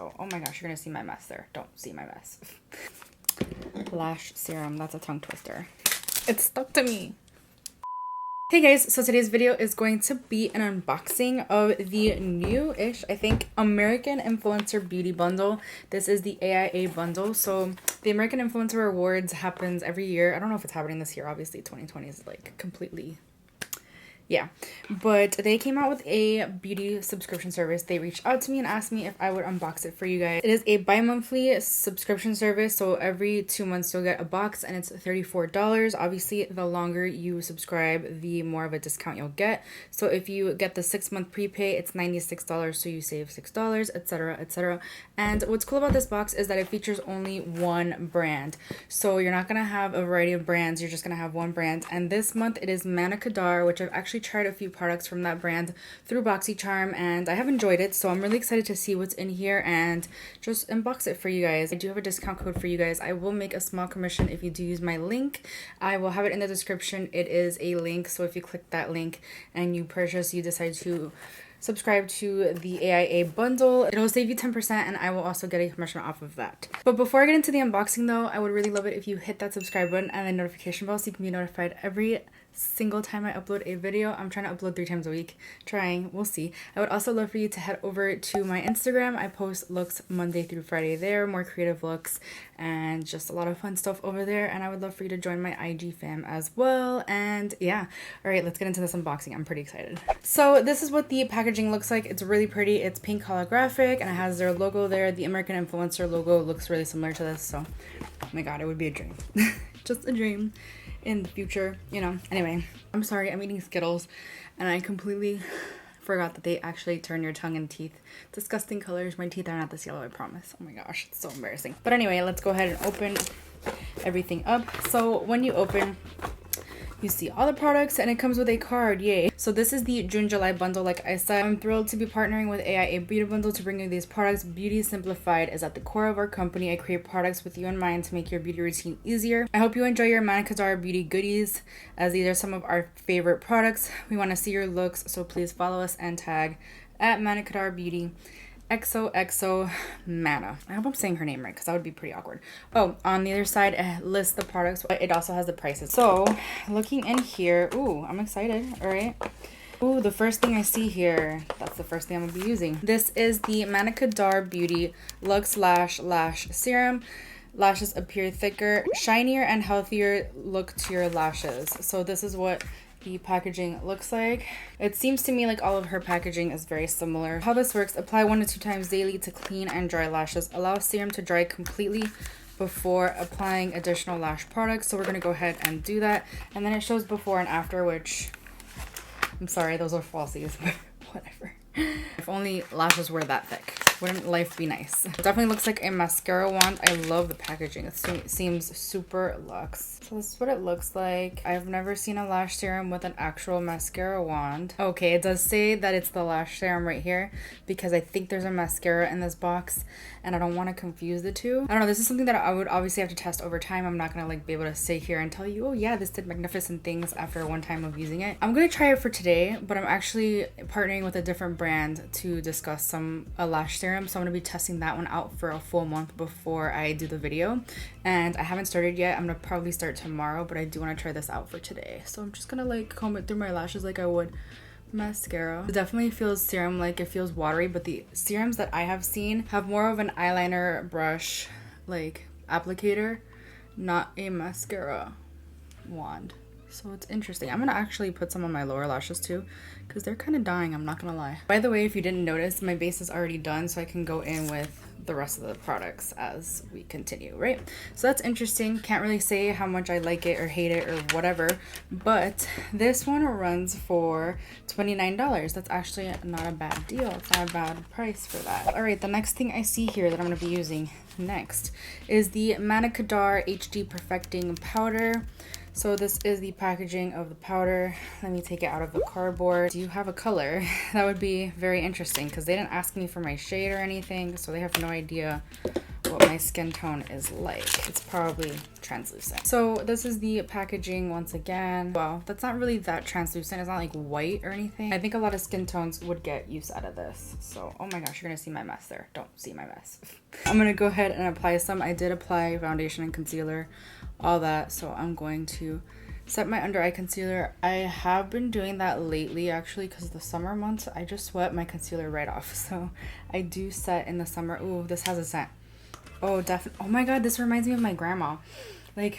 So, oh my gosh, you're gonna see my mess there. Don't see my mess. Lash Serum, that's a tongue twister. It's stuck to me. Hey guys, so today's video is going to be an unboxing of the new-ish, I think, American Influencer Beauty Bundle. This is the AIA bundle. So the American Influencer Awards happens every year. I don't know if it's happening this year. Obviously 2020 is like completely... yeah, but they came out with a beauty subscription service. They reached out to me and asked me if I would unbox it for you guys. It is a bi-monthly subscription service, so every 2 months you'll get a box, and it's $34. Obviously, the longer you subscribe, the more of a discount you'll get. So if you get the 6-month prepay, it's $96, so you save $6, etc., etc. And what's cool about this box is that it features only one brand. So you're not gonna have a variety of brands, you're just gonna have one brand. And this month it is Manna Kadar, which I've actually tried a few products from that brand through BoxyCharm, and I have enjoyed it, so I'm really excited to see what's in here and just unbox it for you guys. I do have a discount code for you guys. I will make a small commission if you do use my link. I will have it in the description. It is a link, so if you click that link and you purchase, you decide to subscribe to the AIA bundle, it'll save you 10%, and I will also get a commission off of that. But before I get into the unboxing though, I would really love it if you hit that subscribe button and the notification bell so you can be notified every single time I upload a video. I'm trying to upload 3 times a week. Trying, we'll see. I would also love for you to head over to my Instagram. I post looks Monday through Friday there, more creative looks and just a lot of fun stuff over there. And I would love for you to join my IG fam as well. And yeah, all right, let's get into this unboxing. I'm pretty excited. So this is what the packaging looks like. It's really pretty. It's pink holographic and it has their logo there. The American Influencer logo looks really similar to this. So, oh my God, it would be a dream. Just a dream in the future, you know. Anyway, I'm sorry, I'm eating Skittles and I completely forgot that they actually turn your tongue and teeth disgusting colors. My teeth are not this yellow, I promise. Oh my gosh, it's so embarrassing. But anyway, let's go ahead and open everything up. So when you open, you see all the products and it comes with a card. Yay. So this is the June-July bundle. Like I said, I'm thrilled to be partnering with AIA Beauty Bundle to bring you these products. Beauty Simplified is at the core of our company. I create products with you in mind to make your beauty routine easier. I hope you enjoy your Manna Kadar beauty goodies, as these are some of our favorite products. We want to see your looks, so please follow us and tag at Manna Kadar Beauty. XOXO Manna. I hope I'm saying her name right because that would be pretty awkward. Oh, on the other side, it lists the products, but it also has the prices. So, looking in here, ooh, I'm excited. All right. Ooh, the first thing I see here, that's the first thing I'm gonna be using. This is the Manna Kadar Beauty Luxe Lash Serum. Lashes appear thicker, shinier, and healthier look to your lashes. So this is what the packaging looks like. It seems to me like all of her packaging is very similar. How this works: apply 1 to 2 times daily to clean and dry lashes. Allow serum to dry completely before applying additional lash products. So we're gonna go ahead and do that. And then it shows before and after, which I'm sorry, those are falsies, but whatever. If only lashes were that thick, wouldn't life be nice? It definitely looks like a mascara wand. I love the packaging. It seems super luxe. So this is what it looks like. I've never seen a lash serum with an actual mascara wand. Okay, it does say that it's the lash serum right here because I think there's a mascara in this box and I don't want to confuse the two. I don't know, this is something that I would obviously have to test over time. I'm not gonna like be able to sit here and tell you, oh yeah, this did magnificent things after one time of using it. I'm gonna try it for today, but I'm actually partnering with a different brand to discuss a lash serum. So I'm gonna be testing that one out for a full month before I do the video. And I haven't started yet. I'm gonna probably start tomorrow, but I do want to try this out for today. So I'm just gonna like comb it through my lashes like I would mascara. It definitely feels serum like. It feels watery, but the serums that I have seen have more of an eyeliner brush like applicator, not a mascara wand. So it's interesting. I'm gonna actually put some on my lower lashes too because they're kind of dying, I'm not gonna lie. By the way, if you didn't notice, my base is already done, so I can go in with the rest of the products as we continue, right? So that's interesting. Can't really say how much I like it or hate it or whatever, but this one runs for $29. That's actually not a bad deal. It's not a bad price for that. All right, the next thing I see here that I'm gonna be using next is the Manna Kadar HD Perfecting Powder. So this is the packaging of the powder. Let me take it out of the cardboard. Do you have a color? That would be very interesting because they didn't ask me for my shade or anything, so they have no idea what my skin tone is like. It's probably translucent. So this is the packaging once again. Well, that's not really that translucent. It's not like white or anything. I think a lot of skin tones would get use out of this. So, oh my gosh, you're gonna see my mess there. Don't see my mess. I'm gonna go ahead and apply some. I did apply foundation and concealer, all that. So I'm going to set my under eye concealer. I have been doing that lately actually because the summer months I just sweat my concealer right off. So I do set in the summer. Ooh, this has a scent. Oh, definitely. Oh my god, this reminds me of my grandma. Like,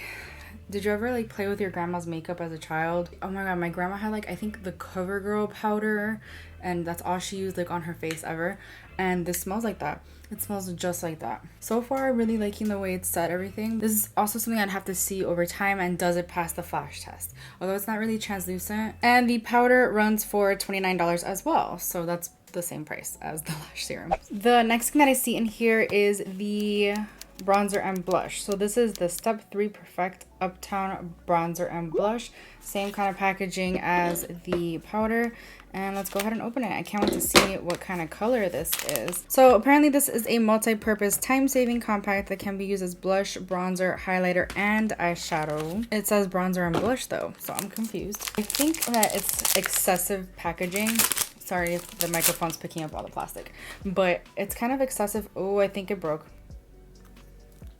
did you ever like play with your grandma's makeup as a child? Oh my god, my grandma had like, I think the CoverGirl powder, and that's all she used like on her face ever. And this smells like that. It smells just like that. So far, I'm really liking the way it's set everything. This is also something I'd have to see over time, and does it pass the flash test? Although it's not really translucent. And the powder runs for $29 as well. So that's the same price as the Lash Serum. The next thing that I see in here is the bronzer and blush. So this is the Step 3 Perfect Uptown Bronzer and Blush. Same kind of packaging as the powder. And let's go ahead and open it. I can't wait to see what kind of color this is. So apparently this is a multi-purpose time-saving compact that can be used as blush, bronzer, highlighter, and eyeshadow. It says bronzer and blush though, so I'm confused. I think that it's excessive packaging. Sorry if the microphone's picking up all the plastic, but it's kind of excessive. Oh, I think it broke.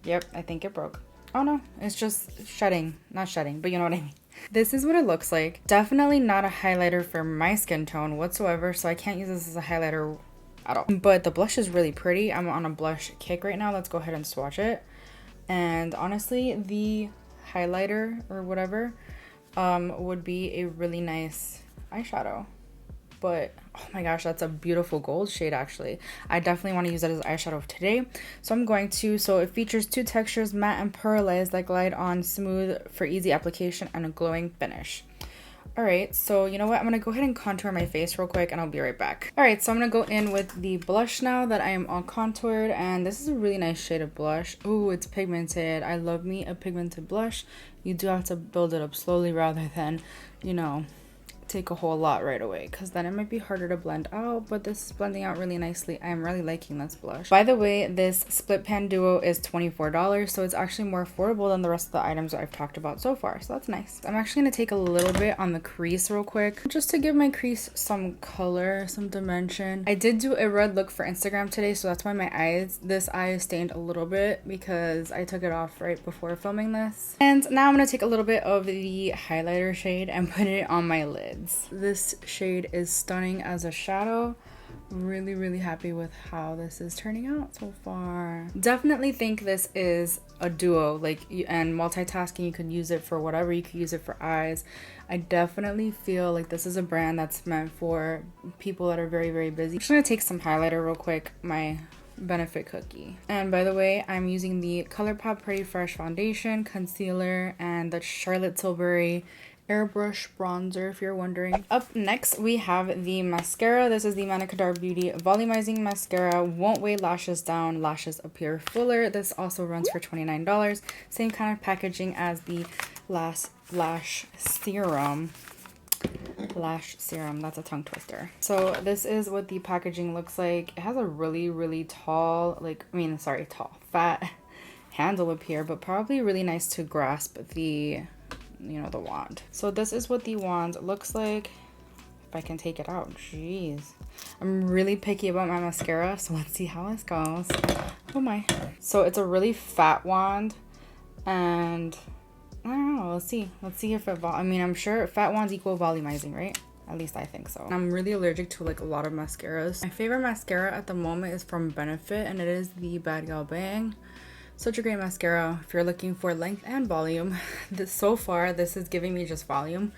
Yep, I think it broke. Oh no, it's just shedding. Not shedding, but you know what I mean. This is what it looks like. Definitely not a highlighter for my skin tone whatsoever, so I can't use this as a highlighter at all. But the blush is really pretty. I'm on a blush kick right now. Let's go ahead and swatch it. And honestly, the highlighter or whatever would be a really nice eyeshadow. But oh my gosh, that's a beautiful gold shade actually. I definitely want to use that as eyeshadow today, so I'm going to. So it features two textures, matte and pearlized, that glide on smooth for easy application and a glowing finish. All right, so you know what, I'm gonna go ahead and contour my face real quick and I'll be right back. All right, so I'm gonna go in with the blush now that I am all contoured, and this is a really nice shade of blush. Ooh, it's pigmented. I love me a pigmented blush. You do have to build it up slowly rather than, you know, take a whole lot right away, because then it might be harder to blend out, but this is blending out really nicely. I'm really liking this blush. By the way, this split pan duo is $24, so it's actually more affordable than the rest of the items that I've talked about so far, so that's nice. I'm actually going to take a little bit on the crease real quick, just to give my crease some color, some dimension. I did do a red look for Instagram today, so that's why this eye is stained a little bit, because I took it off right before filming this. And now I'm going to take a little bit of the highlighter shade and put it on my lid. This shade is stunning as a shadow. Really happy with how this is turning out so far. Definitely think this is a duo, like, and multitasking. You could use it for whatever. You could use it for eyes. I definitely feel like this is a brand that's meant for people that are very busy. I'm just gonna take some highlighter real quick, my Benefit cookie. And by the way, I'm using the ColourPop Pretty Fresh foundation, concealer, and the Charlotte Tilbury airbrush bronzer, if you're wondering. Up next, we have the mascara. This is the Manna Kadar Beauty Volumizing Mascara. Won't weigh lashes down, lashes appear fuller. This also runs for $29. Same kind of packaging as the Lash Serum. Lash Serum, that's a tongue twister. So this is what the packaging looks like. It has a really tall, fat handle up here, but probably really nice to grasp the, you know, the wand. So this is what the wand looks like. If I can take it out, jeez. I'm really picky about my mascara, so let's see how this goes. Oh my. So it's a really fat wand, and I don't know, let's see if it, I'm sure fat wands equal volumizing, right? At least I think so. I'm really allergic to like a lot of mascaras. My favorite mascara at the moment is from Benefit, and it is the Bad Gal Bang. Such a great mascara if you're looking for length and volume. So far, this is giving me just volume.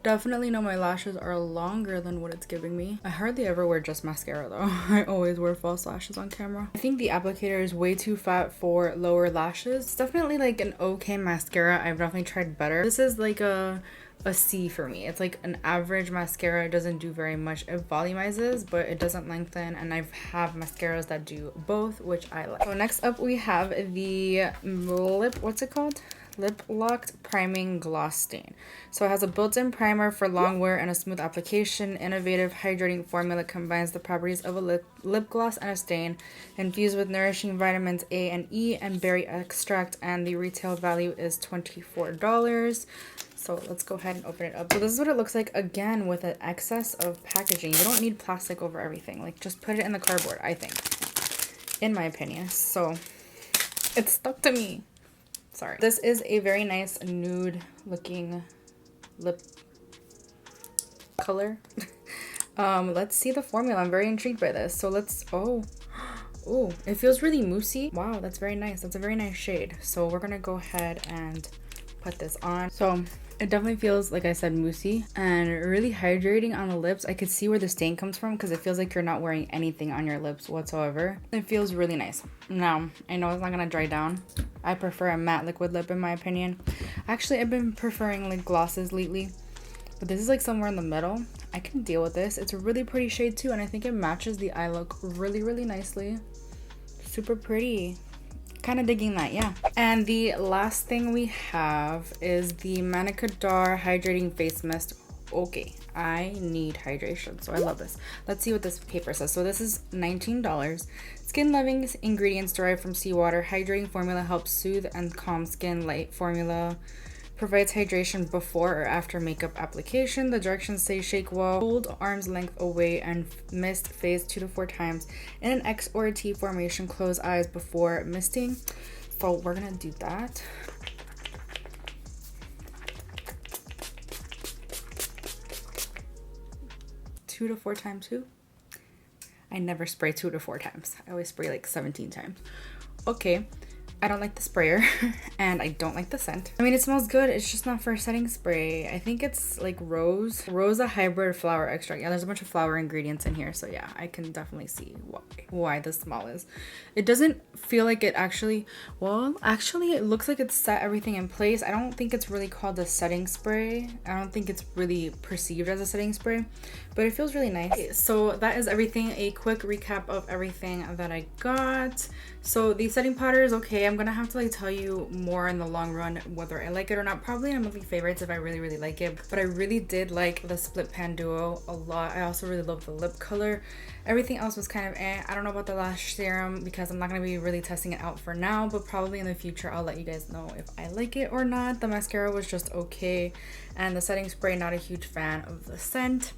Definitely know my lashes are longer than what it's giving me. I hardly ever wear just mascara though. I always wear false lashes on camera. I think the applicator is way too fat for lower lashes. It's definitely like an okay mascara. I've definitely tried better. This is like a C for me. It's like an average mascara. It doesn't do very much. It volumizes, but it doesn't lengthen, and I have mascaras that do both, which I like. So next up we have the what's it called? Lip Locked Priming Gloss Stain. So it has a built-in primer for long wear and a smooth application. Innovative hydrating formula combines the properties of a lip gloss and a stain, infused with nourishing vitamins A and E and berry extract, and the retail value is $24. So let's go ahead and open it up. So this is what it looks like, again, with an excess of packaging. You don't need plastic over everything. Like, just put it in the cardboard, I think, in my opinion. So it's stuck to me. Sorry. This is a very nice nude looking lip color. Let's see the formula. I'm very intrigued by this. So let's, oh, it feels really moussey. Wow, that's very nice. That's a very nice shade. So we're gonna go ahead and put this on. So it definitely feels, like I said, moussey and really hydrating on the lips. I could see where the stain comes from because it feels like you're not wearing anything on your lips whatsoever. It feels really nice. Now, I know it's not gonna dry down. I prefer a matte liquid lip in my opinion. Actually, I've been preferring like glosses lately, but this is like somewhere in the middle. I can deal with this. It's a really pretty shade too, and I think it matches the eye look really, really nicely. Super pretty. Kind of digging that, yeah. And the last thing we have is the Manna Kadar Hydrating Face Mist. Okay, I need hydration, so I love this. Let's see what this paper says. So this is $19. Skin loving ingredients derived from seawater. Hydrating formula helps soothe and calm skin. Light formula provides hydration before or after makeup application. The directions say shake well, hold arm's length away, and mist phase 2 to 4 times in an X or a T formation. Close eyes before misting. So we're gonna do that. Two to 4 times too. I never spray 2 to 4 times. I always spray like 17 times. Okay. I don't like the sprayer and I don't like the scent. I mean, it smells good. It's just not for a setting spray. I think it's like Rosa hybrid flower extract. Yeah, there's a bunch of flower ingredients in here. So yeah, I can definitely see why the smell is. It doesn't feel like it actually, well, actually it looks like it set everything in place. I don't think it's really called a setting spray. I don't think it's really perceived as a setting spray, but it feels really nice. Okay, so that is everything. A quick recap of everything that I got. So the setting powder is okay. I'm gonna have to like tell you more in the long run whether I like it or not. Probably in monthly favorites if I really, really like it. But I really did like the Split Pan Duo a lot. I also really love the lip color. Everything else was kind of eh. I don't know about the Lash Serum because I'm not gonna be really testing it out for now, but probably in the future I'll let you guys know if I like it or not. The mascara was just okay, and the setting spray, not a huge fan of the scent.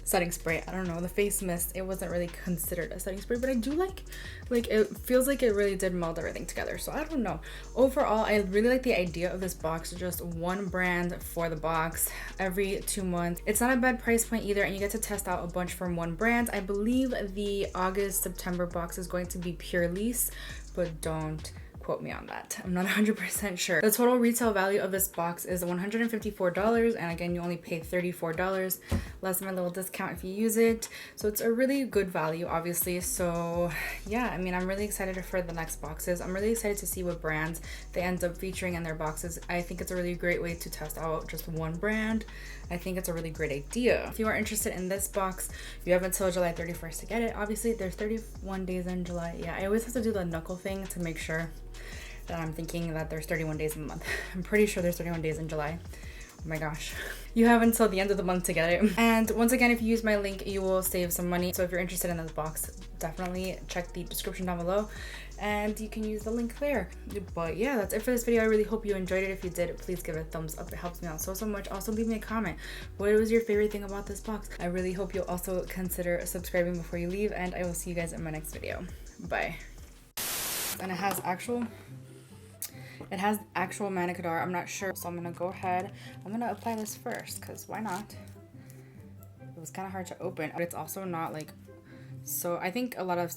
Setting spray, I don't know, the face mist, it wasn't really considered a setting spray, but I do like it feels like it really did meld everything together. So I don't know, overall I really like the idea of this box. Just one brand for the box every 2 months. It's not a bad price point either, and you get to test out a bunch from one brand. I believe the August-September box is going to be Pure Lease, but don't quote me on that. I'm not 100% sure. The total retail value of this box is $154, and again, you only pay $34 less than my little discount if you use it. So it's a really good value, obviously. So yeah, I mean, I'm really excited for the next boxes. I'm really excited to see what brands they end up featuring in their boxes. I think it's a really great way to test out just one brand. I think it's a really great idea. If you are interested in this box, you have until July 31st to get it. Obviously, there's 31 days in July. Yeah, I always have to do the knuckle thing to make sure that I'm thinking that there's 31 days in the month. I'm pretty sure there's 31 days in July. Oh my gosh. You have until the end of the month to get it. And once again, if you use my link, you will save some money. So if you're interested in this box, definitely check the description down below and you can use the link there. But yeah, that's it for this video. I really hope you enjoyed it. If you did, please give it a thumbs up. It helps me out so much. Also, leave me a comment. What was your favorite thing about this box? I really hope you'll also consider subscribing before you leave, and I will see you guys in my next video. Bye. And it has actual Manna Kadar. I'm not sure, so I'm gonna go ahead. I'm gonna apply this first because why not? It was kind of hard to open, but it's also not like, so I think a lot of